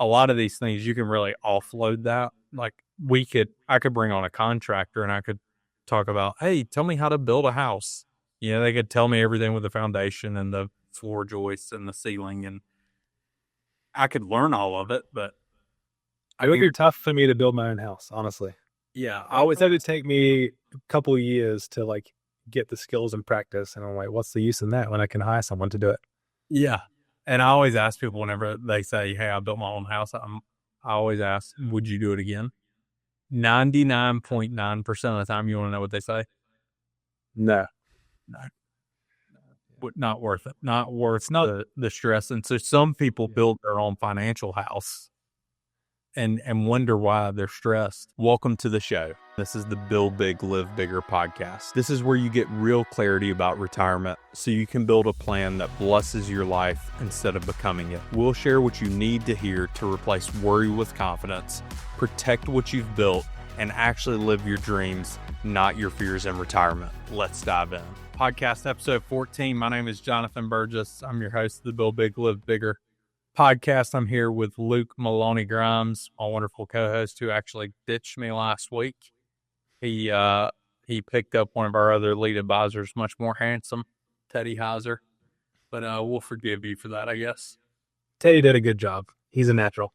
a lot of these things you can really offload that. Like I could bring on a contractor and I could talk about, hey, tell me how to build a house. They could tell me everything with the foundation and the floor joists and the ceiling, and I could learn all of it, but it would be tough for me to build my own house, honestly. Yeah. I always had to take me a couple of years to like get the skills and practice. And I'm like, what's the use in that when I can hire someone to do it? Yeah. And I always ask people whenever they say, hey, I built my own house, I always ask, would you do it again? 99.9% of the time, you want to know what they say? No. Not worth it. Not worth the stress. And so some people build their own financial house and wonder why they're stressed. Welcome to the show. This is the Build Big, Live Bigger podcast. This is where you get real clarity about retirement so you can build a plan that blesses your life instead of becoming it. We'll share what you need to hear to replace worry with confidence, protect what you've built, and actually live your dreams, not your fears in retirement. Let's dive in. Podcast episode 14. My name is Jonathan Burgess. I'm your host of the Build Big, Live Bigger podcast. I'm here with Luke Maloney Grimes, my wonderful co-host who actually ditched me last week. He picked up one of our other lead advisors, much more handsome, Teddy Heiser. But we'll forgive you for that, I guess. Teddy did a good job. He's a natural.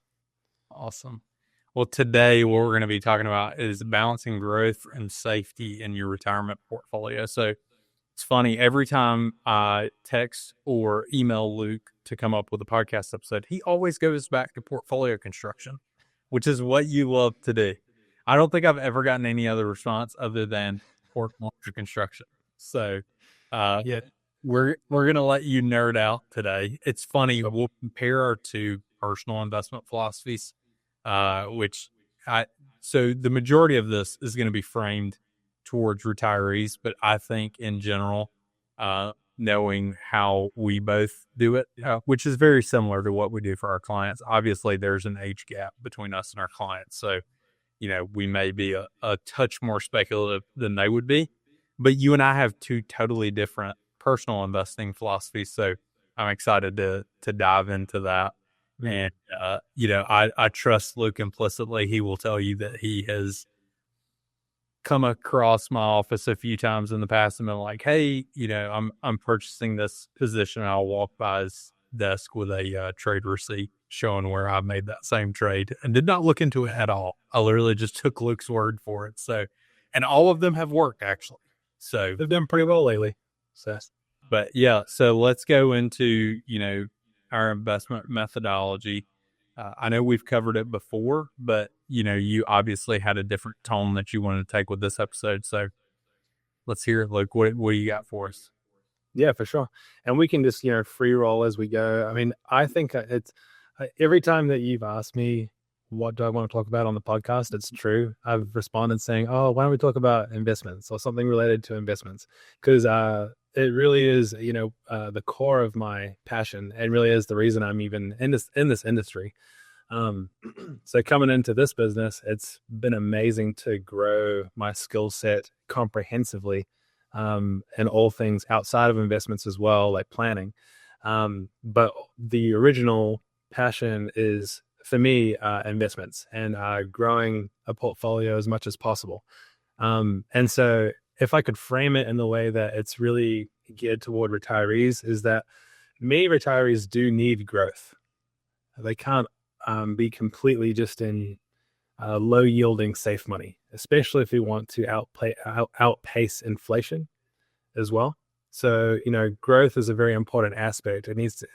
Awesome. Well, today what we're going to be talking about is balancing growth and safety in your retirement portfolio. So it's funny, every time I text or email Luke to come up with a podcast episode, he always goes back to portfolio construction, which is what you love to do. I don't think I've ever gotten any other response other than portfolio construction. So we're going to let you nerd out today. It's funny, we'll compare our two personal investment philosophies, so the majority of this is going to be framed towards retirees, but I think in general, knowing how we both do it, which is very similar to what we do for our clients. Obviously, there's an age gap between us and our clients. So, we may be a touch more speculative than they would be, but you and I have two totally different personal investing philosophies. So I'm excited to dive into that. And, I trust Luke implicitly. He will tell you that he has come across my office a few times in the past and been like, hey, I'm purchasing this position. I'll walk by his desk with a trade receipt showing where I made that same trade and did not look into it at all. I literally just took Luke's word for it. So, and all of them have worked actually. So they've done pretty well lately. So let's go into, our investment methodology. I know we've covered it before, but you obviously had a different tone that you wanted to take with this episode. So let's hear it, Luke. What do you got for us? Yeah, for sure. And we can just, free roll as we go. I mean, I think it's every time that you've asked me, what do I want to talk about on the podcast? It's true. I've responded saying, oh, why don't we talk about investments or something related to investments? Because it really is, the core of my passion and really is the reason I'm even in this industry. So coming into this business, it's been amazing to grow my skill set comprehensively, and all things outside of investments as well, like planning. But the original passion is for me, investments and growing a portfolio as much as possible. And so if I could frame it in the way that it's really geared toward retirees, is that many retirees do need growth. They can't be completely just in low yielding safe money, especially if you want to outpace inflation as well. So, growth is a very important aspect.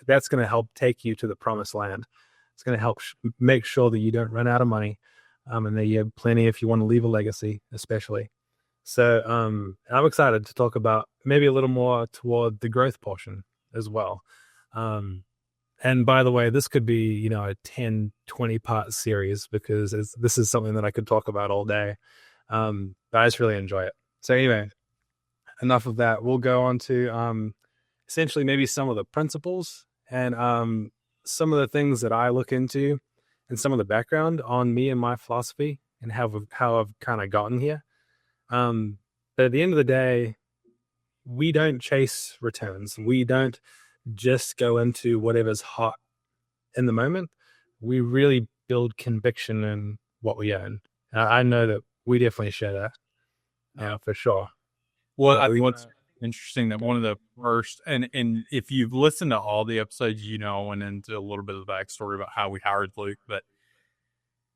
That's going to help take you to the promised land. It's going to help make sure that you don't run out of money, and that you have plenty if you want to leave a legacy, especially. So I'm excited to talk about maybe a little more toward the growth portion as well. And by the way, this could be, a 10, 20 part series because this is something that I could talk about all day. But I just really enjoy it. So anyway, enough of that. We'll go on to essentially maybe some of the principles and some of the things that I look into and some of the background on me and my philosophy and how I've kind of gotten here. But at the end of the day, we don't chase returns. We don't just go into whatever's hot in the moment. we really build conviction in what we own. I know that we definitely share that. Yeah, for sure. Well, But I we think want it's interesting that one of the first, and if you've listened to all the episodes, I went into a little bit of the backstory about how we hired Luke, but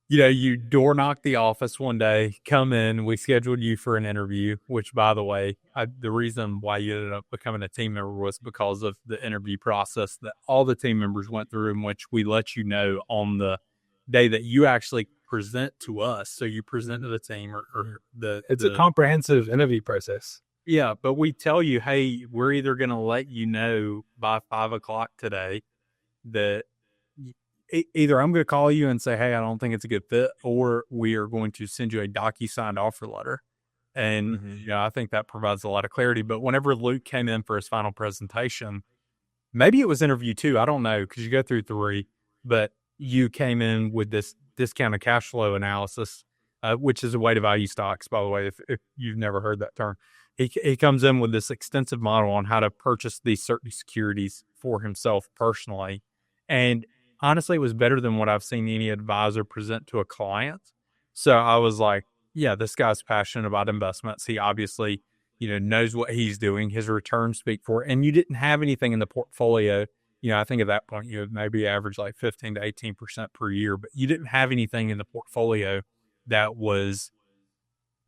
you door knock the office one day, come in, we scheduled you for an interview, which, by the way, the reason why you ended up becoming a team member was because of the interview process that all the team members went through, in which we let you know on the day that you actually present to us. So you present to the team or it's a comprehensive interview process. Yeah, but we tell you, hey, we're either going to let you know by 5 o'clock today that either I'm going to call you and say, hey, I don't think it's a good fit, or we are going to send you a docu-signed offer letter. And, I think that provides a lot of clarity. But whenever Luke came in for his final presentation, maybe it was interview 2, I don't know, because you go through 3, but you came in with this discounted cash flow analysis, which is a way to value stocks, by the way, if you've never heard that term. He comes in with this extensive model on how to purchase these certain securities for himself personally. And honestly, it was better than what I've seen any advisor present to a client. So I was like, yeah, this guy's passionate about investments. He obviously, knows what he's doing. His returns speak for it. And you didn't have anything in the portfolio. I think at that point you would maybe average like 15 to 18% per year, but you didn't have anything in the portfolio that was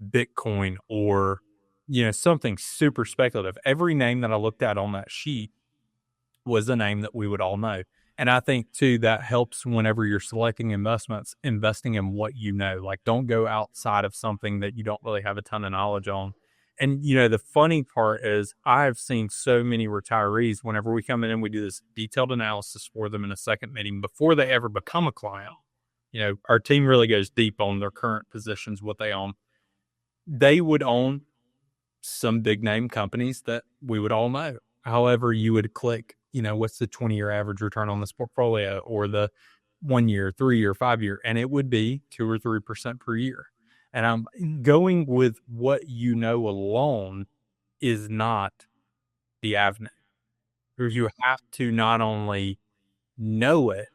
Bitcoin or something super speculative. Every name that I looked at on that sheet was a name that we would all know. And I think too, that helps whenever you're selecting investments, investing in what you know. Like, don't go outside of something that you don't really have a ton of knowledge on. And, the funny part is I've seen so many retirees, whenever we come in and we do this detailed analysis for them in a second meeting before they ever become a client, our team really goes deep on their current positions, what they own. They would own some big name companies that we would all know. However, you would click, what's the 20-year average return on this portfolio, or the 1 year, 3 year, 5 year, and it would be 2 or 3% per year. And I'm going with what alone is not the avenue. You have to not only know it,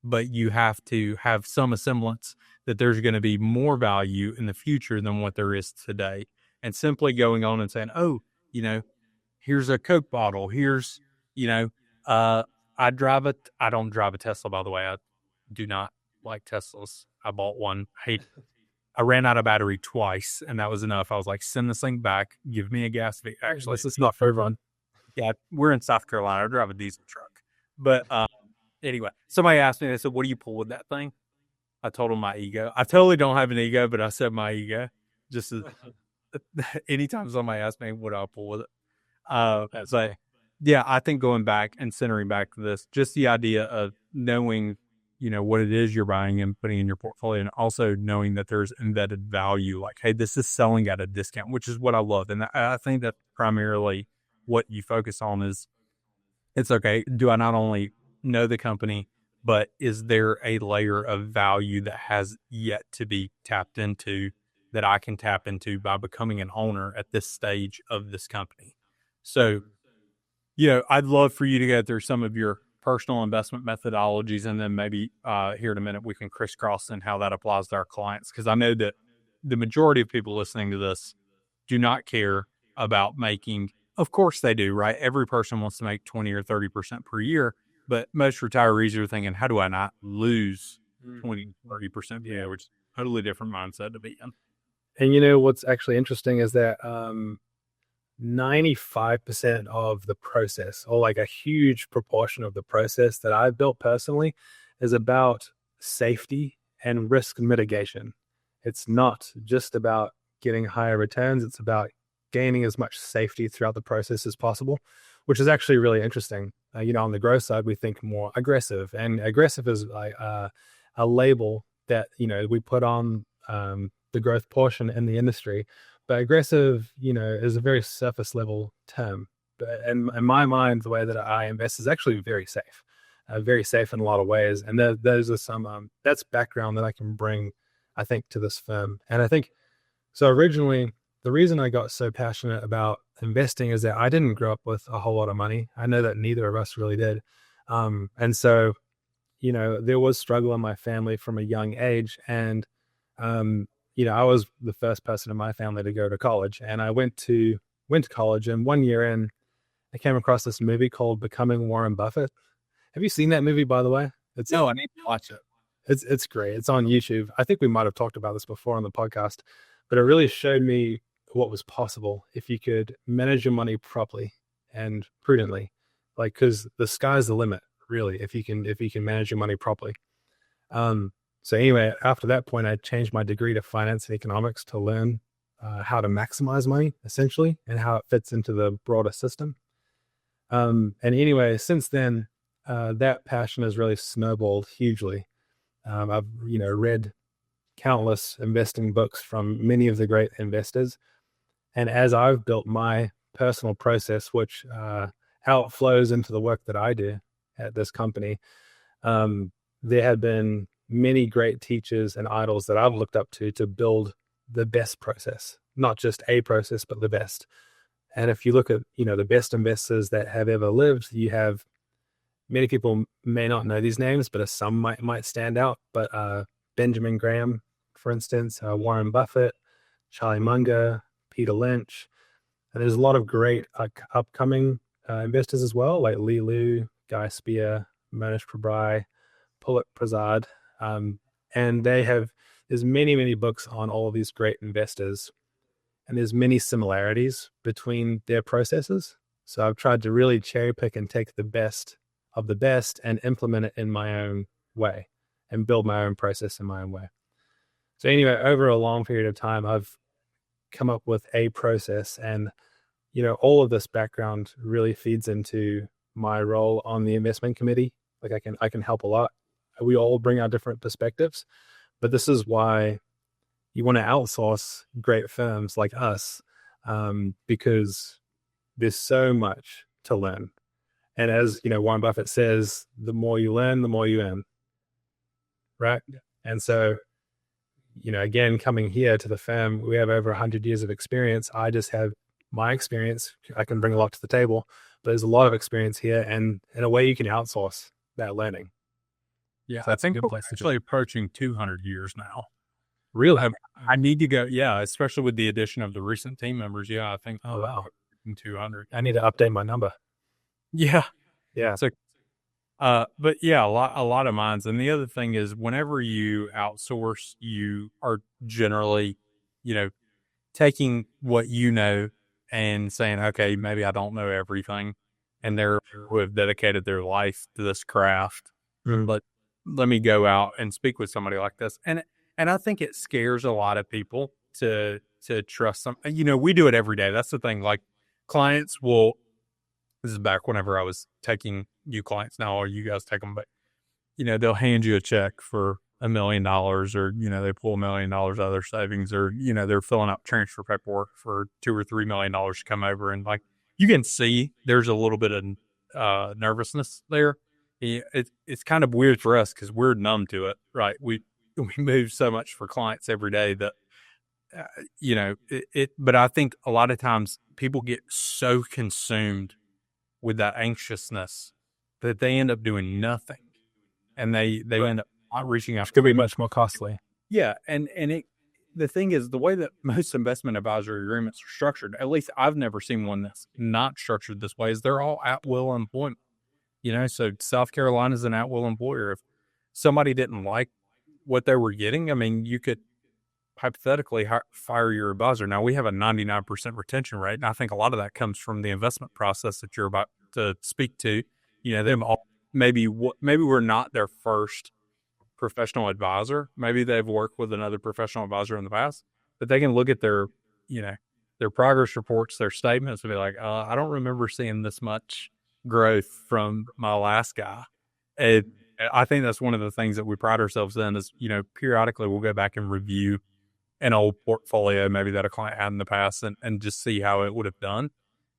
but you have to have some semblance that there's going to be more value in the future than what there is today. And simply going on and saying, oh, here's a Coke bottle. Here's, I don't drive a Tesla, by the way. I do not like Teslas. I bought one. I ran out of battery twice, and that was enough. I was like, send this thing back. Give me a gas fee. Actually, this is not for everyone. Yeah, we're in South Carolina. I drive a diesel truck. But anyway, somebody asked me, they said, what do you pull with that thing? I told them my ego. I totally don't have an ego, but I said my ego. Just as anytime somebody asks me what I'll pull with it. But yeah, I think going back and centering back to this, just the idea of knowing, what it is you're buying and putting in your portfolio, and also knowing that there's embedded value, like, hey, this is selling at a discount, which is what I love. And I think that primarily what you focus on is, it's okay, do I not only know the company, but is there a layer of value that has yet to be tapped into that I can tap into by becoming an owner at this stage of this company? So, I'd love for you to go through some of your personal investment methodologies, and then maybe here in a minute we can crisscross and how that applies to our clients. Because I know that the majority of people listening to this do not care about making. Of course they do, right? Every person wants to make 20 or 30% per year, but most retirees are thinking, how do I not lose 20, 30% per year, which is a totally different mindset to be in. And what's actually interesting is that 95% of the process, or like a huge proportion of the process that I've built personally, is about safety and risk mitigation. It's not just about getting higher returns. It's about gaining as much safety throughout the process as possible, which is actually really interesting. On the growth side, we think more aggressive, and aggressive is like a label that, we put on the growth portion in the industry. But aggressive, is a very surface level term. But in my mind, the way that I invest is actually very safe in a lot of ways. And those are some, that's background that I can bring, I think, to this firm. And I think, so originally, the reason I got so passionate about investing is that I didn't grow up with a whole lot of money. I know that neither of us really did. And so there was struggle in my family from a young age. And, I was the first person in my family to go to college, and I went to college. And 1 year in, I came across this movie called Becoming Warren Buffett. Have you seen that movie, by the way? No, I need to watch it. It's great. It's on YouTube. I think we might have talked about this before on the podcast, but it really showed me what was possible if you could manage your money properly and prudently. Like, because the sky's the limit, really, if you can manage your money properly. So anyway, after that point, I changed my degree to finance and economics to learn how to maximize money, essentially, and how it fits into the broader system. And anyway, since then, that passion has really snowballed hugely. I've read countless investing books from many of the great investors, and as I've built my personal process, which outflows into the work that I do at this company, there have been many great teachers and idols that I've looked up to build the best process, not just a process, but the best. And if you look at the best investors that have ever lived, you have many people may not know these names, but some might stand out. But Benjamin Graham, for instance, Warren Buffett, Charlie Munger, Peter Lynch, and there's a lot of great upcoming investors as well, like Lee Liu, Guy Spear, Manish Prabhai, Pulak Prasad, and there's many books on all of these great investors, and there's many similarities between their processes. So I've tried to really cherry pick and take the best of the best and implement it in my own way and build my own process in my own way. So anyway, over a long period of time, I've come up with a process, and all of this background really feeds into my role on the investment committee. Like I can help a lot. We all bring our different perspectives, but this is why you want to outsource great firms like us, because there's so much to learn. And as Warren Buffett says, the more you learn, the more you earn. Right. Yeah. And so, again, coming here to the firm, we have over 100 years of experience. I just have my experience. I can bring a lot to the table, but there's a lot of experience here, and in a way you can outsource that learning. Yeah, so I think we're actually approaching 200 years now. Really? I need to go. Yeah, especially with the addition of the recent team members. Yeah, I think. Oh, wow. 200. I need to update my number. Yeah. Yeah. So, but yeah, a lot of mines. And the other thing is, whenever you outsource, you are generally, taking what and saying, okay, maybe I don't know everything, and they're who have dedicated their life to this craft. But let me go out and speak with somebody like this. And I think it scares a lot of people to trust them. We do it every day. That's the thing. Like, clients will, this is back whenever I was taking you clients now, or you guys take them, but they'll hand you a check for $1 million, or, they pull $1 million out of their savings, or, they're filling out transfer paperwork for $2 or $3 million to come over. And like, you can see there's a little bit of nervousness there. It's kind of weird for us because we're numb to it, right? We move so much for clients every day that, but I think a lot of times people get so consumed with that anxiousness that they end up doing nothing, and they end up not reaching out. Which could be much more costly. Yeah. And the thing is, the way that most investment advisory agreements are structured, at least I've never seen one that's not structured this way, is they're all at will employment. So South Carolina is an at-will employer. If somebody didn't like what they were getting, I mean, you could hypothetically fire your advisor. Now, we have a 99% retention rate, and I think a lot of that comes from the investment process that you're about to speak to. Them all, maybe we're not their first professional advisor. Maybe they've worked with another professional advisor in the past, but they can look at their progress reports, their statements, and be like, I don't remember seeing this much growth from my last guy. And I think that's one of the things that we pride ourselves in is, periodically we'll go back and review an old portfolio maybe that a client had in the past and just see how it would have done.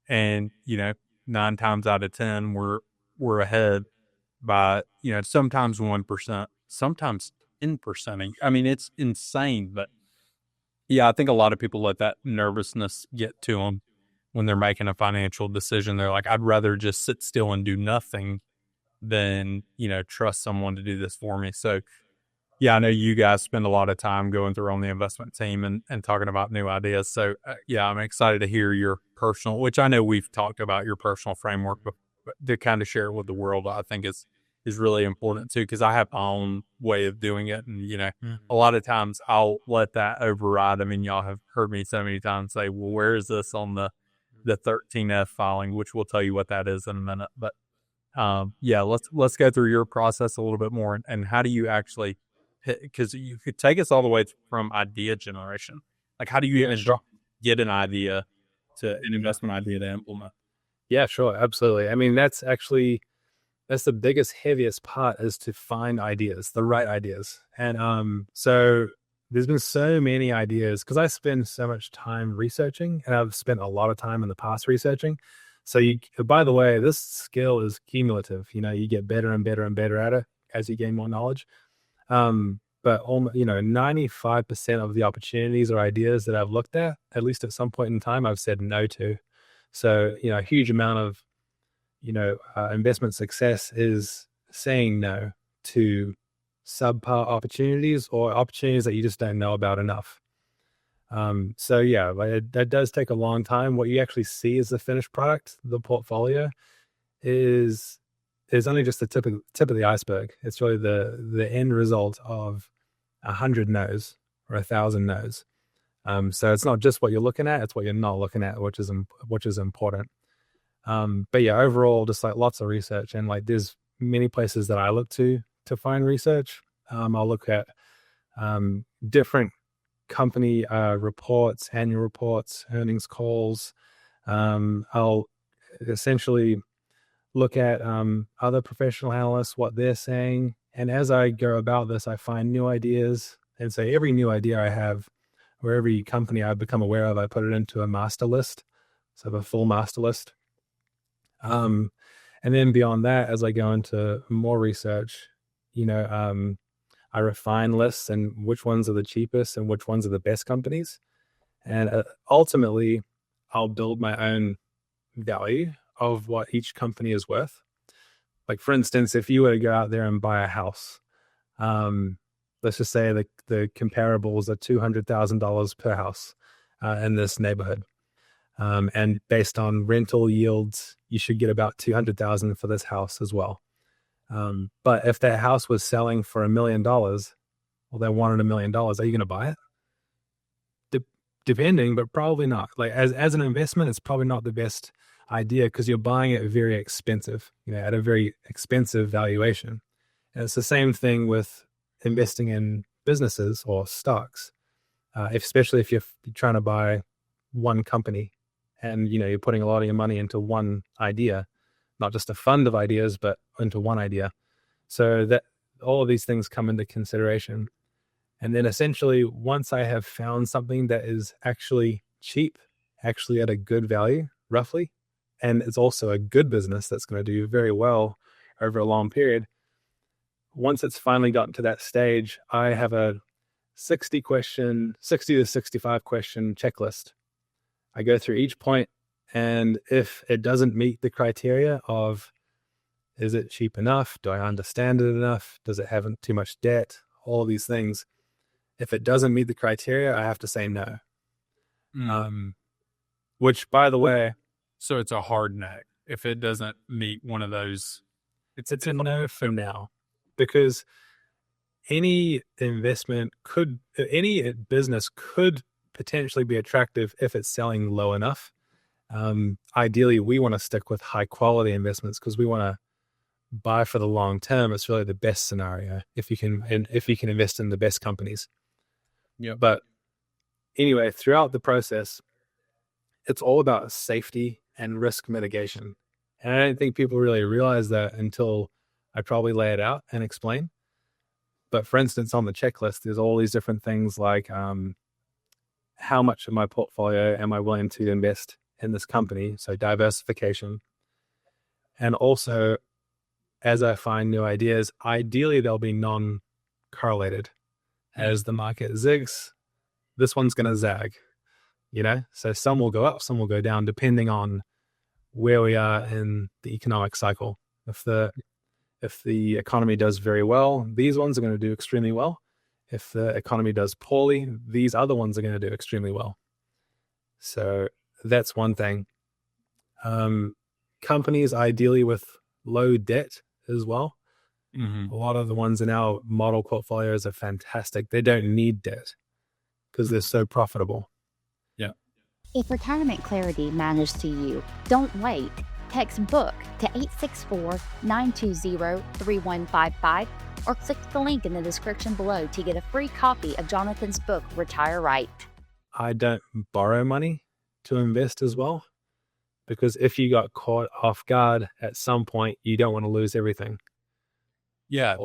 And, 9 times out of 10, we're ahead by, sometimes 1%, sometimes 10%. I mean, it's insane, but yeah, I think a lot of people let that nervousness get to them when they're making a financial decision. They're like, I'd rather just sit still and do nothing than, trust someone to do this for me. So yeah, I know you guys spend a lot of time going through on the investment team and talking about new ideas. So yeah, I'm excited to hear your personal, which I know we've talked about your personal framework, but to kind of share it with the world, I think is really important too, because I have my own way of doing it. And, a lot of times I'll let that override. I mean, y'all have heard me so many times say, well, where is this on the 13F filing, which we'll tell you what that is in a minute. But yeah, let's go through your process a little bit more, and how do you actually, because you could take us all the way from idea generation. Like, how do you even get an idea an investment idea to implement? Yeah, sure. Absolutely. I mean, that's the biggest, heaviest part, is to find ideas, the right ideas. And so there's been so many ideas because I spend so much time researching, and I've spent a lot of time in the past researching. So by the way, this skill is cumulative. You get better and better and better at it as you gain more knowledge. But 95% of the opportunities or ideas that I've looked at least at some point in time, I've said no to. So, a huge amount of, investment success is saying no to subpar opportunities or opportunities that you just don't know about enough. So yeah, that does take a long time. What you actually see as the finished product, the portfolio, is only just the tip of the iceberg. It's really the end result of 100 no's or 1,000 no's. So it's not just what you're looking at; it's what you're not looking at, which is important. But yeah, overall, just like lots of research, and like there's many places that I look to find research. I'll look at different company reports, annual reports, earnings calls. I'll essentially look at other professional analysts, what they're saying. And as I go about this, I find new ideas. And so every new idea I have, or every company I've become aware of, I put it into a master list. So I have a full master list. And then beyond that, as I go into more research, I refine lists and which ones are the cheapest and which ones are the best companies. And ultimately, I'll build my own value of what each company is worth. Like, for instance, if you were to go out there and buy a house, let's just say the comparables are $200,000 per house in this neighborhood. And based on rental yields, you should get about $200,000 for this house as well. But if that house was selling for $1 million, well, they wanted $1 million. Are you going to buy it? Depending, but probably not. Like as an investment, it's probably not the best idea because you're buying it very expensive, at a very expensive valuation. And it's the same thing with investing in businesses or stocks, especially if you're trying to buy one company and, you're putting a lot of your money into one idea, not just a fund of ideas, but into one idea. So that all of these things come into consideration. And then essentially, once I have found something that is actually cheap, actually at a good value, roughly, and it's also a good business that's going to do very well over a long period, once it's finally gotten to that stage, I have a 60 to 65 question checklist. I go through each point, and if it doesn't meet the criteria of, is it cheap enough? Do I understand it enough? Does it have too much debt? All of these things. If it doesn't meet the criteria, I have to say no. Which, by the way, so it's a hard no. If it doesn't meet one of those, it's a no for now, because any business could potentially be attractive if it's selling low enough. Ideally, we want to stick with high quality investments because we want to buy for the long term. It's really the best scenario if you can invest in the best companies. Yeah. But anyway, throughout the process, it's all about safety and risk mitigation. And I don't think people really realize that until I probably lay it out and explain. But for instance, on the checklist, there's all these different things like how much of my portfolio am I willing to invest in this company? So diversification. And also, as I find new ideas, ideally they'll be non-correlated. As the market zigs, this one's going to zag, So some will go up, some will go down, depending on where we are in the economic cycle. If the If the economy does very well, these ones are going to do extremely well. If the economy does poorly, these other ones are going to do extremely well. So that's one thing. Companies ideally with low debt as well. Mm-hmm. A lot of the ones in our model portfolios are fantastic. They don't need debt because they're so profitable. Yeah. If retirement clarity matters to you, don't wait. Text BOOK to 864-920-3155 or click the link in the description below to get a free copy of Jonathan's book, Retire Right. I don't borrow money to invest as well, because if you got caught off guard at some point, you don't want to lose everything. Yeah,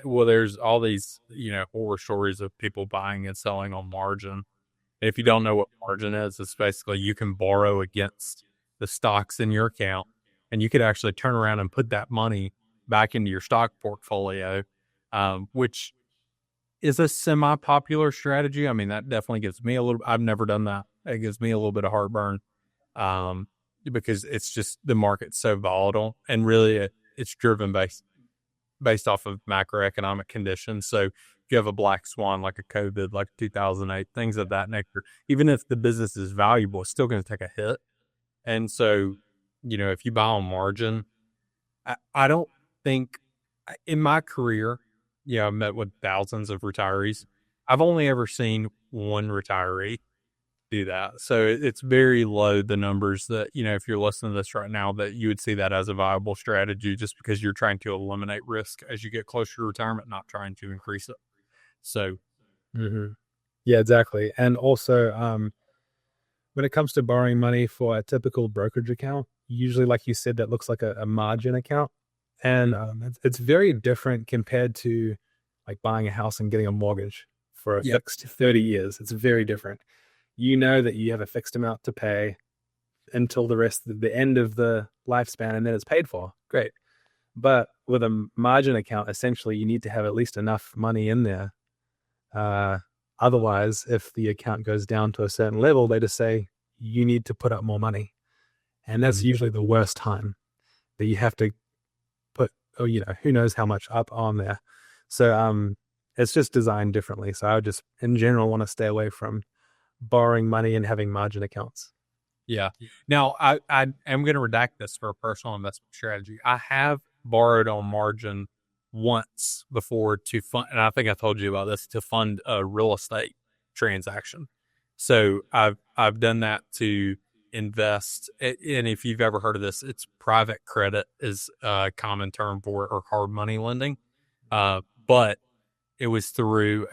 there's all these, horror stories of people buying and selling on margin. If you don't know what margin is, it's basically you can borrow against the stocks in your account, and you could actually turn around and put that money back into your stock portfolio, which is a semi-popular strategy. I mean, that definitely gives me I've never done that. It gives me a little bit of heartburn, because it's just the market's so volatile, and really it's driven based off of macroeconomic conditions. So if you have a black swan like a COVID, like 2008, things of that nature, even if the business is valuable, it's still going to take a hit. And so, if you buy on margin, I don't think in my career, I've met with thousands of retirees. I've only ever seen one retiree do that. So it's very low, the numbers that, if you're listening to this right now, that you would see that as a viable strategy, just because you're trying to eliminate risk as you get closer to retirement, not trying to increase it. So, yeah, exactly. And also, when it comes to borrowing money for a typical brokerage account, usually, like you said, that looks like a margin account. And it's very different compared to like buying a house and getting a mortgage for a fixed 30 years. It's very different. You know that you have a fixed amount to pay until the end of the lifespan, and then it's paid for. Great. But with a margin account, essentially, you need to have at least enough money in there. Otherwise, if the account goes down to a certain level, they just say you need to put up more money. And that's usually the worst time that you have to put, who knows how much up on there. So it's just designed differently. So I would just, in general, want to stay away from borrowing money and having margin accounts. Yeah. Now, I am going to redact this for a personal investment strategy. I have borrowed on margin once before to fund, and I think I told you about this, to fund a real estate transaction. So I've done that to invest. And if you've ever heard of this, it's private credit is a common term for it, or hard money lending. But it was through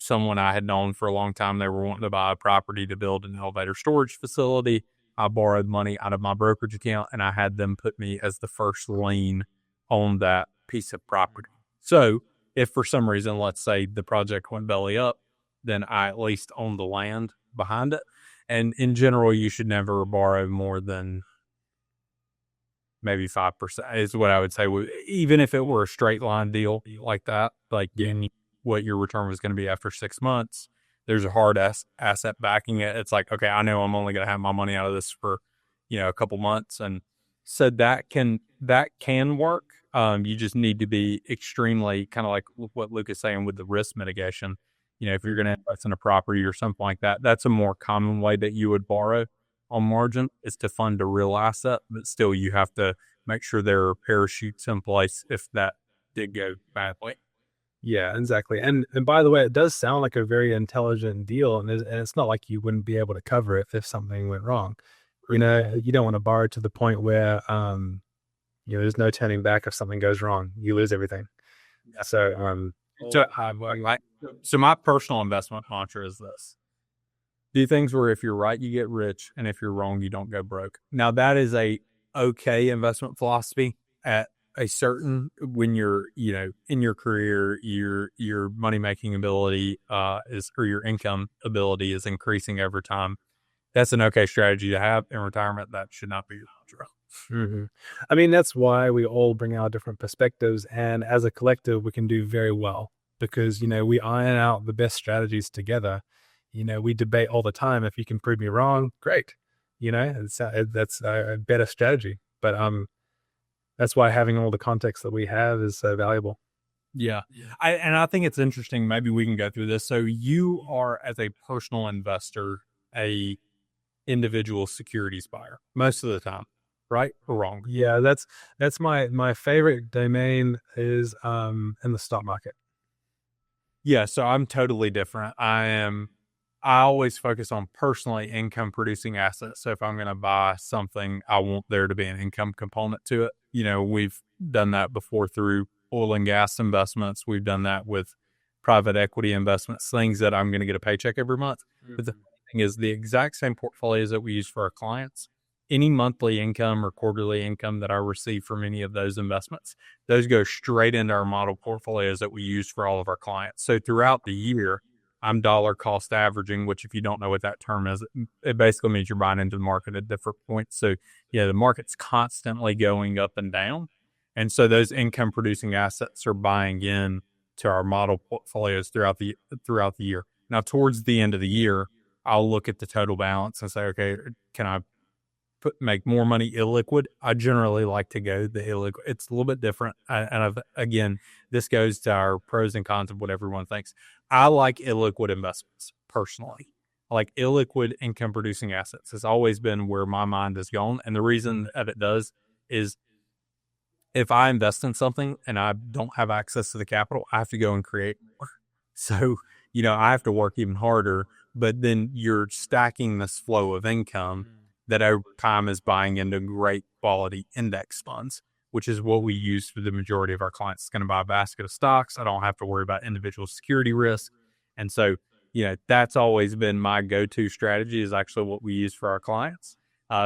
someone I had known for a long time. They were wanting to buy a property to build an elevator storage facility. I borrowed money out of my brokerage account, and I had them put me as the first lien on that piece of property. So if for some reason, let's say the project went belly up, then I at least own the land behind it. And in general, you should never borrow more than maybe 5% is what I would say. Even if it were a straight line deal like that, like what your return was going to be after 6 months, there's a hard asset backing it. It's like, okay, I know I'm only going to have my money out of this for, a couple months. And so that can work. You just need to be extremely, kind of like what Luke is saying with the risk mitigation. If you're going to invest in a property or something like that, that's a more common way that you would borrow on margin, is to fund a real asset. But still, you have to make sure there are parachutes in place if that did go badly. Yeah, exactly. And by the way, it does sound like a very intelligent deal, and it's not like you wouldn't be able to cover it if something went wrong. You don't want to borrow to the point where there's no turning back. If something goes wrong, you lose everything. Yeah. So my personal investment mantra is this: do things where if you're right, you get rich, and if you're wrong, you don't go broke. Now, that is a okay investment philosophy at a certain, when you're, in your career, your money-making ability or your income ability is increasing over time. That's an okay strategy to have. In retirement, that should not be your mantra. Mm-hmm. I mean, that's why we all bring our different perspectives, and as a collective, we can do very well because, we iron out the best strategies together. We debate all the time. If you can prove me wrong, great. That's a better strategy. But that's why having all the context that we have is so valuable. Yeah. I think it's interesting. Maybe we can go through this. So you are, as a personal investor, a individual securities buyer most of the time, right or wrong? Yeah, that's my favorite domain is in the stock market. Yeah. So I'm totally different. I always focus on personally income producing assets. So if I'm going to buy something, I want there to be an income component to it. We've done that before through oil and gas investments. We've done that with private equity investments, things that I'm going to get a paycheck every month. But the thing is, the exact same portfolios that we use for our clients, any monthly income or quarterly income that I receive from any of those investments, those go straight into our model portfolios that we use for all of our clients. So throughout the year, I'm dollar cost averaging, which if you don't know what that term is, it basically means you're buying into the market at different points. So the market's constantly going up and down. And so those income producing assets are buying in to our model portfolios throughout the year. Now, towards the end of the year, I'll look at the total balance and say, okay, can I make more money illiquid? I generally like to go the illiquid. It's a little bit different. Again, this goes to our pros and cons of what everyone thinks. I like illiquid investments personally. I like illiquid income producing assets. It's always been where my mind has gone. And the reason that it does is if I invest in something and I don't have access to the capital, I have to go and create more. So, I have to work even harder, but then you're stacking this flow of income that over time is buying into great quality index funds, which is what we use for the majority of our clients. It's going to buy a basket of stocks. I don't have to worry about individual security risk. And so, that's always been my go-to strategy, is actually what we use for our clients.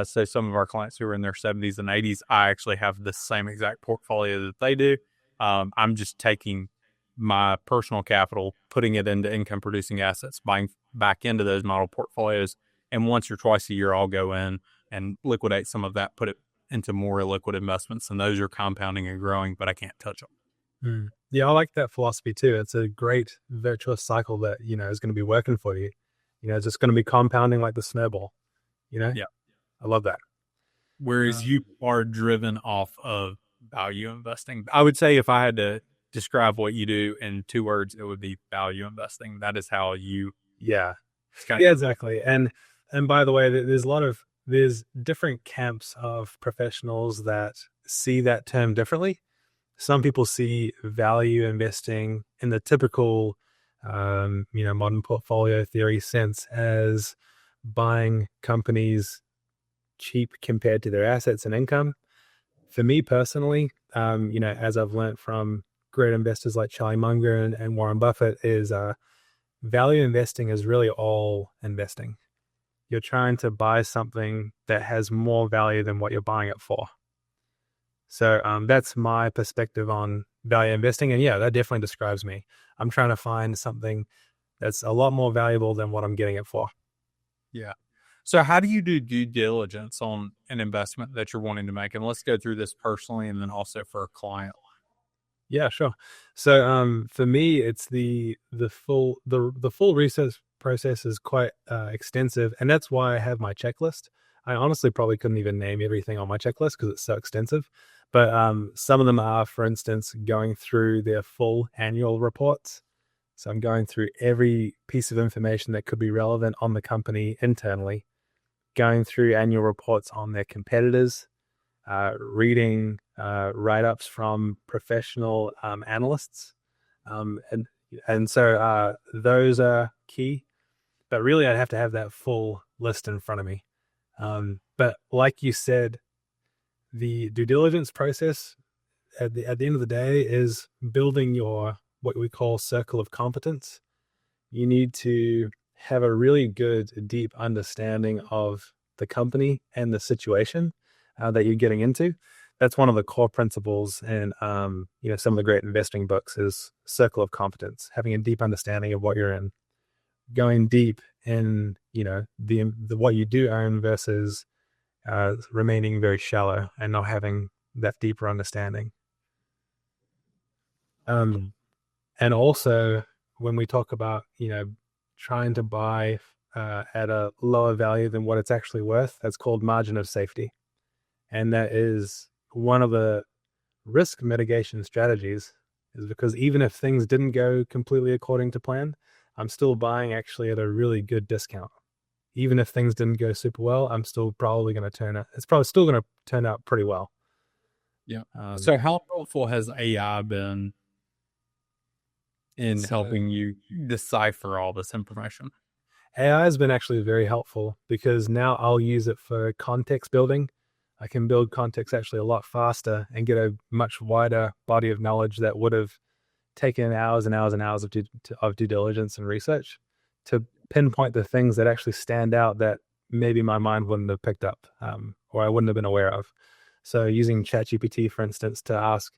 So some of our clients who are in their 70s and 80s, I actually have the same exact portfolio that they do. I'm just taking my personal capital, putting it into income producing assets, buying back into those model portfolios. And once or twice a year, I'll go in and liquidate some of that, put it into more illiquid investments. And those are compounding and growing, but I can't touch them. Yeah, I like that philosophy too. It's a great virtuous cycle that, is going to be working for you. It's just going to be compounding like the snowball, Yeah. I love that. Whereas you are driven off of value investing. I would say if I had to describe what you do in 2 words, it would be value investing. That is how you. Yeah, exactly. And by the way, there's different camps of professionals that see that term differently. Some people see value investing in the typical, modern portfolio theory sense as buying companies cheap compared to their assets and income. For me personally, as I've learned from great investors like Charlie Munger and Warren Buffett, is value investing is really all investing. You're trying to buy something that has more value than what you're buying it for. So that's my perspective on value investing. And yeah, that definitely describes me. I'm trying to find something that's a lot more valuable than what I'm getting it for. Yeah. So how do you do due diligence on an investment that you're wanting to make? And let's go through this personally and then also for a client. Yeah, sure. So for me, it's the full research process is quite extensive, and that's why I have my checklist. I honestly probably couldn't even name everything on my checklist because it's so extensive. But some of them are, for instance, going through their full annual reports. So I'm going through every piece of information that could be relevant on the company internally, going through annual reports on their competitors, reading write-ups from professional analysts. And so those are key. But really, I'd have to have that full list in front of me. But like you said, the due diligence process at the end of the day is building your what we call circle of competence. You need to have a really good, deep understanding of the company and the situation that you're getting into. That's one of the core principles in some of the great investing books is circle of competence, having a deep understanding of what you're in, going deep in the what you do own versus remaining very shallow and not having that deeper understanding. And also when we talk about trying to buy at a lower value than what it's actually worth, that's called margin of safety. And that is one of the risk mitigation strategies is because even if things didn't go completely according to plan, I'm still buying actually at a really good discount. Even if things didn't go super well, I'm still probably going to turn out, it's probably still going to turn out pretty well. Yeah. So how helpful has AI been in helping you decipher all this information? AI has been actually very helpful because now I'll use it for context building. I can build context actually a lot faster and get a much wider body of knowledge that would have taken hours and hours and hours of due diligence and research to pinpoint the things that actually stand out that maybe my mind wouldn't have picked up, or I wouldn't have been aware of. So using ChatGPT, for instance, to ask,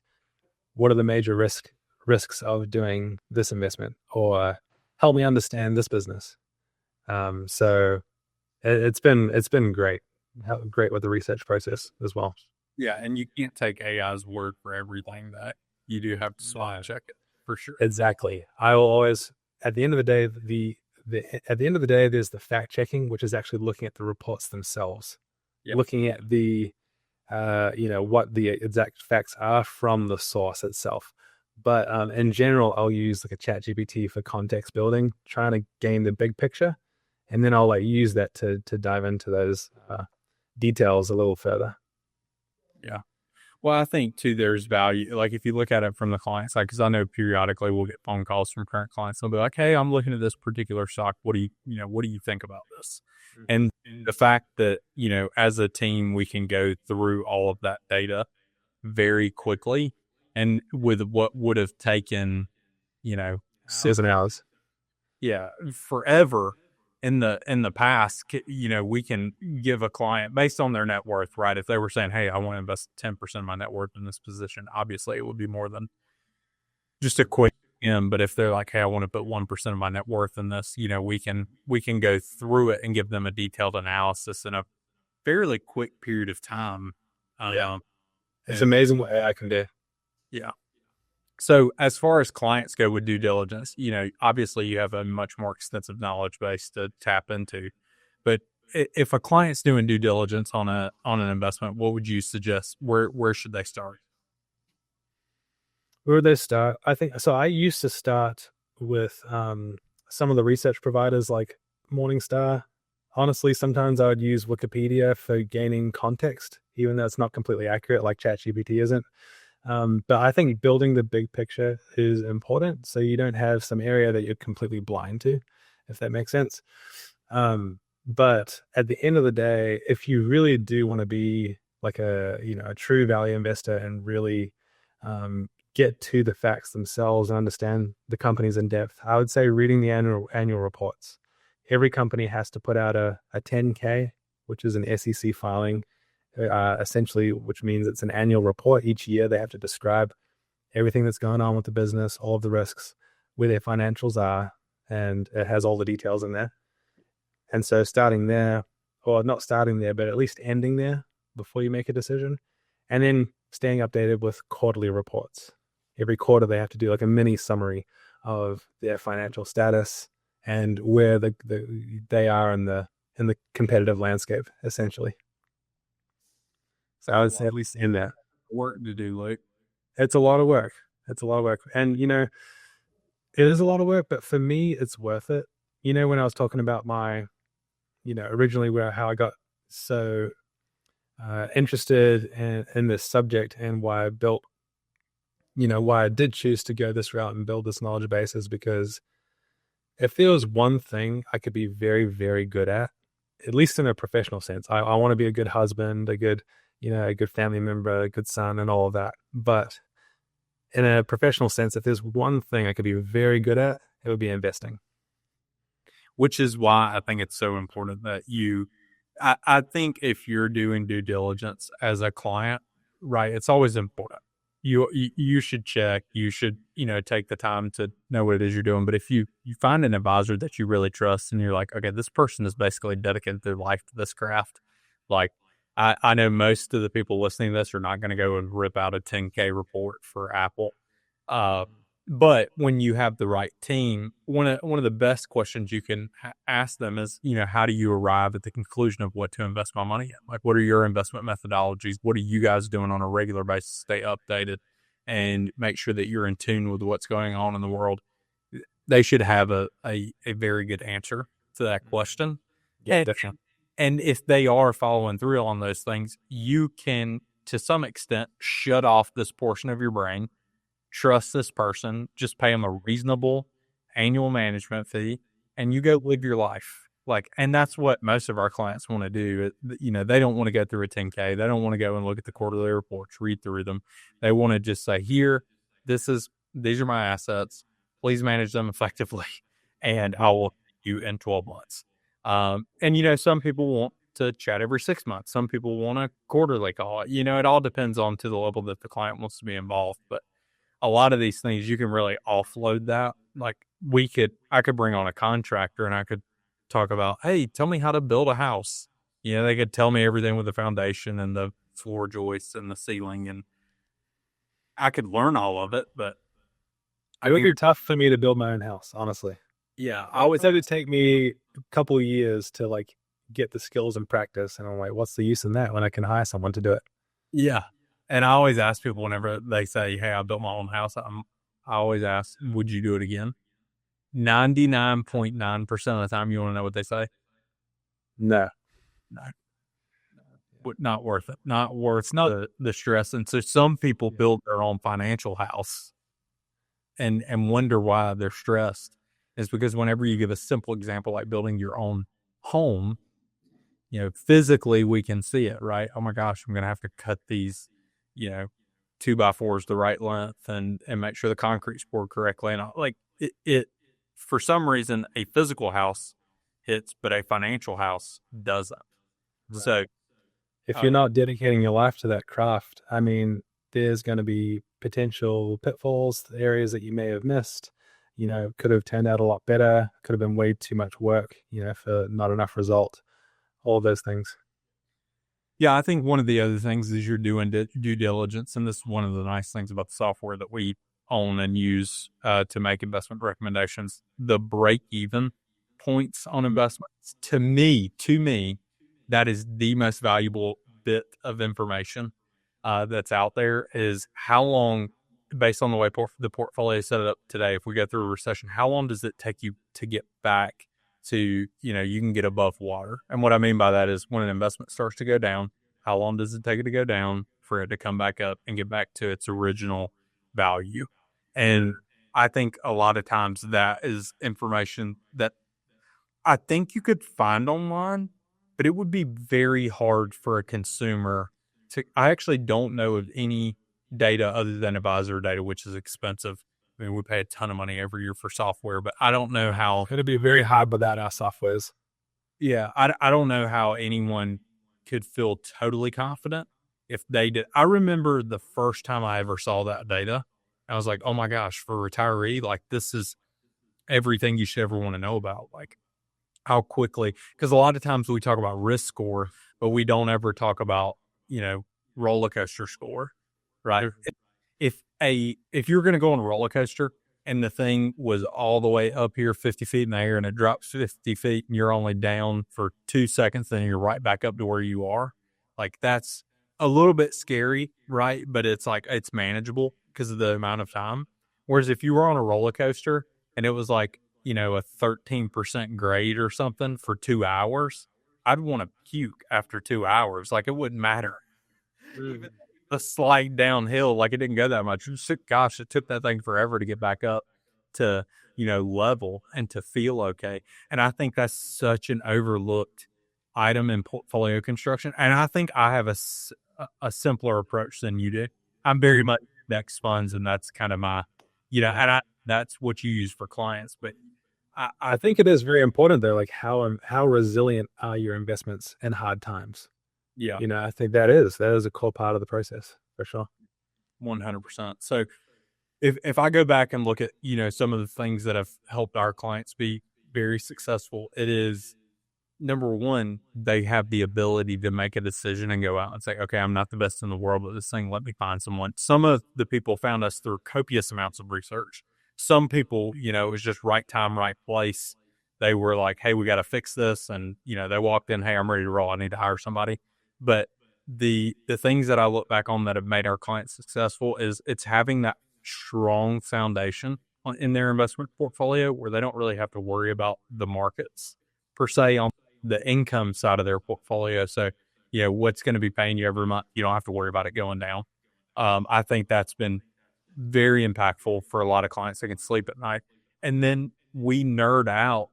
what are the major risks of doing this investment, or help me understand this business. So it's been great with the research process as well. Yeah, and you can't take AI's word for everything. That you do have to spot check it for sure. Exactly. I will always, at the end of the day, at the end of the day, there's the fact checking, which is actually looking at the reports themselves, looking at the what the exact facts are from the source itself. But in general, I'll use like a ChatGPT for context building, trying to gain the big picture, and then I'll use that to dive into those details a little further. Yeah. Well, I think too, there's value. Like if you look at it from the client side, because I know periodically we'll get phone calls from current clients. They'll be like, "Hey, I'm looking at this particular stock. What do you think about this?" Mm-hmm. And the fact that, as a team, we can go through all of that data very quickly, and with what would have taken, 6 hours, forever. In the past, we can give a client based on their net worth, right? If they were saying, "Hey, I want to invest 10% of my net worth in this position," obviously it would be more than just a quick in. But if they're like, "Hey, I want to put 1% of my net worth in this," we can go through it and give them a detailed analysis in a fairly quick period of time. It's amazing what AI can do. Yeah. So as far as clients go with due diligence, obviously you have a much more extensive knowledge base to tap into. But if a client's doing due diligence on an investment, what would you suggest? Where should they start? Where would they start? I think so. I used to start with some of the research providers like Morningstar. Honestly, sometimes I would use Wikipedia for gaining context, even though it's not completely accurate, like ChatGPT isn't. But I think building the big picture is important, so you don't have some area that you're completely blind to, if that makes sense. But at the end of the day, if you really do want to be like a true value investor and really get to the facts themselves and understand the companies in depth, I would say reading the annual reports. Every company has to put out a 10K, which is an SEC filing. Essentially, which means it's an annual report. Each year they have to describe everything that's going on with the business, all of the risks, where their financials are, and it has all the details in there. And so starting there, or not starting there, but at least ending there before you make a decision, and then staying updated with quarterly reports. Every quarter they have to do like a mini summary of their financial status and where they are in the competitive landscape, essentially. So I would say at least in that. Work to do, Luke. It's a lot of work. And, it is a lot of work, but for me, it's worth it. When I was talking about my, originally how I got so interested in this subject and why I built, why I did choose to go this route and build this knowledge base is because if there was one thing I could be very, very good at least in a professional sense, I want to be a good husband, a good family member, a good son, and all of that. But in a professional sense, if there's one thing I could be very good at, it would be investing. Which is why I think it's so important that I think if you're doing due diligence as a client, right, it's always important. You should check, you should, take the time to know what it is you're doing. But if you find an advisor that you really trust and you're like, okay, this person is basically dedicated their life to this craft, like, I know most of the people listening to this are not going to go and rip out a 10K report for Apple. But when you have the right team, one of the best questions you can ask them is, how do you arrive at the conclusion of what to invest my money in? Like, what are your investment methodologies? What are you guys doing on a regular basis to stay updated and make sure that you're in tune with what's going on in the world? They should have a very good answer to that question. Yeah, definitely. And if they are following through on those things, you can, to some extent, shut off this portion of your brain, trust this person, just pay them a reasonable annual management fee, and you go live your life. And that's what most of our clients want to do. They don't want to go through a 10K. They don't want to go and look at the quarterly reports, read through them. They want to just say, these are my assets. Please manage them effectively, and I will see you in 12 months. And some people want to chat every 6 months. Some people want a quarterly call. It all depends on to the level that the client wants to be involved. But a lot of these things, you can really offload that. I could bring on a contractor and I could talk about, hey, tell me how to build a house. They could tell me everything with the foundation and the floor joists and the ceiling, and I could learn all of it. But it would be tough for me to build my own house, honestly. Yeah, I always had to take me a couple of years to get the skills and practice. And I'm like, what's the use in that when I can hire someone to do it? Yeah. And I always ask people whenever they say, hey, I built my own house, I always ask, would you do it again? 99.9% of the time, you want to know what they say? No. Not worth it. Not worth the stress. And so some people build their own financial house and wonder why they're stressed. It's because whenever you give a simple example like building your own home, physically we can see it, right? Oh my gosh, I'm going to have to cut these, 2x4s the right length and make sure the concrete's poured correctly. And it for some reason, a physical house hits, but a financial house doesn't. Right. So if you're not dedicating your life to that craft, I mean, there's going to be potential pitfalls, areas that you may have missed. Could have turned out a lot better, could have been way too much work, for not enough result, all of those things. Yeah, I think one of the other things is you're doing due diligence, and this is one of the nice things about the software that we own and use to make investment recommendations. The break-even points on investments, to me, that is the most valuable bit of information that's out there, is how long, based on the way the portfolio is set up today, if we go through a recession, how long does it take you to get back to, you can get above water? And what I mean by that is when an investment starts to go down, how long does it take it to go down for it to come back up and get back to its original value? And I think a lot of times that is information that I think you could find online, but it would be very hard for a consumer I actually don't know of any data other than advisor data, which is expensive. I mean, we pay a ton of money every year for software, but I don't know how. It'd be very hard without our softwares. Yeah, I don't know how anyone could feel totally confident if they did. I remember the first time I ever saw that data, I was like, oh my gosh, for a retiree, this is everything you should ever want to know about. How quickly, because a lot of times we talk about risk score, but we don't ever talk about, roller coaster score, right? If you're going to go on a roller coaster and the thing was all the way up here 50 feet in the air and it drops 50 feet and you're only down for 2 seconds, then you're right back up to where you are. That's a little bit scary, right? But it's manageable because of the amount of time. Whereas if you were on a roller coaster and it was a 13% grade or something for 2 hours, I'd want to puke after 2 hours. It wouldn't matter. Even the slide downhill, it didn't go that much. Gosh, it took that thing forever to get back up to, level and to feel okay. And I think that's such an overlooked item in portfolio construction. And I think I have a simpler approach than you do. I'm very much index funds, and that's kind of my, and that's what you use for clients. But I think it is very important though, how resilient are your investments in hard times? Yeah. I think that is a core part of the process for sure. 100%. So if I go back and look at, some of the things that have helped our clients be very successful, it is, number one, they have the ability to make a decision and go out and say, okay, I'm not the best in the world at this thing. Let me find someone. Some of the people found us through copious amounts of research. Some people, it was just right time, right place. They were like, hey, we got to fix this. And, they walked in, hey, I'm ready to roll. I need to hire somebody. But the things that I look back on that have made our clients successful is it's having that strong foundation in their investment portfolio where they don't really have to worry about the markets per se on the income side of their portfolio. So, what's going to be paying you every month, you don't have to worry about it going down. I think that's been very impactful for a lot of clients. They can sleep at night. And then we nerd out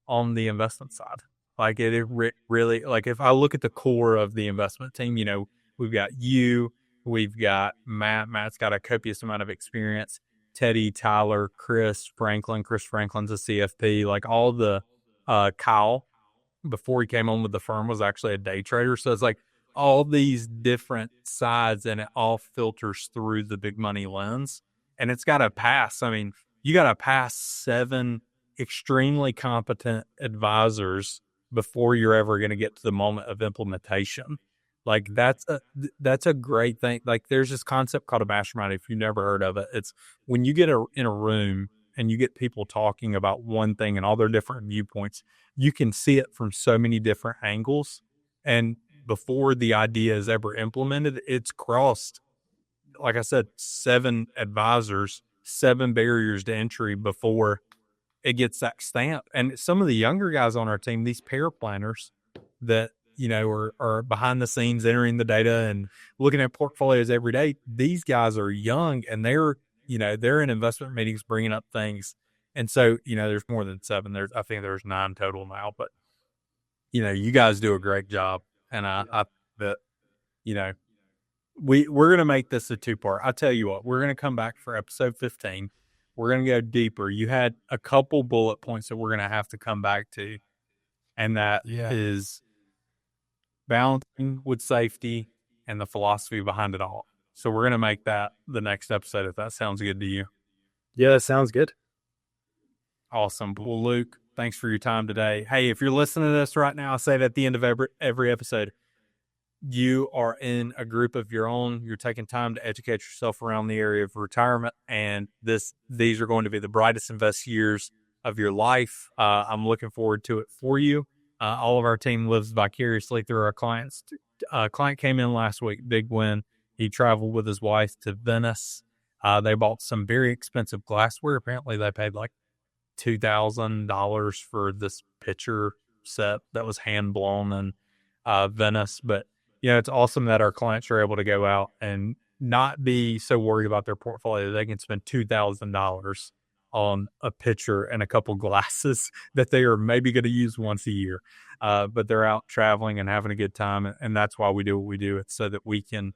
on the investment side. Like it really, like if I look at the core of the investment team, we've got we've got Matt. Matt's got a copious amount of experience. Teddy, Tyler, Chris Franklin's a CFP. Like all the Kyle, before he came on with the firm, was actually a day trader. So it's like all these different sides, and it all filters through the big money lens. And it's got to pass. I mean, you got to pass 7 extremely competent advisors before you're ever going to get to the moment of implementation. Like that's a great thing. Like there's this concept called a mastermind. If you've never heard of it, it's when you get in a room and you get people talking about one thing and all their different viewpoints, you can see it from so many different angles. And before the idea is ever implemented, it's crossed, like I said, 7 advisors, 7 barriers to entry before it gets that stamp. And some of the younger guys on our team, these pair planners that, are behind the scenes entering the data and looking at portfolios every day, these guys are young and they're in investment meetings bringing up things. And so, there's more than 7. I think there's 9 total now, but, you guys do a great job. And I bet, we're going to make this a 2-part. I tell you what, we're going to come back for episode 15. We're going to go deeper. You had a couple bullet points that we're going to have to come back to. And that is balancing with safety and the philosophy behind it all. So we're going to make that the next episode, if that sounds good to you. Yeah, that sounds good. Awesome. Well, Luke, thanks for your time today. Hey, if you're listening to this right now, I say it at the end of every episode. You are in a group of your own. You're taking time to educate yourself around the area of retirement, and these are going to be the brightest and best years of your life. I'm looking forward to it for you. All of our team lives vicariously through our clients. A client came in last week, big win. He traveled with his wife to Venice. They bought some very expensive glassware. Apparently, they paid like $2,000 for this pitcher set that was hand blown in Venice. But it's awesome that our clients are able to go out and not be so worried about their portfolio. They can spend $2,000 on a pitcher and a couple glasses that they are maybe going to use once a year. But they're out traveling and having a good time. And that's why we do what we do. It's so that we can,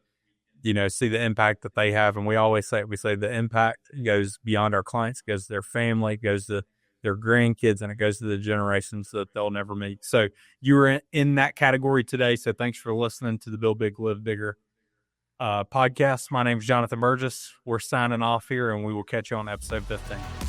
see the impact that they have. And we always say the impact goes beyond our clients, it goes to their family, it goes to their grandkids, and it goes to the generations that they'll never meet. So you were in that category today. So thanks for listening to the Build Big, Live Bigger podcast. My name is Jonathan Burgess. We're signing off here, and we will catch you on episode 15.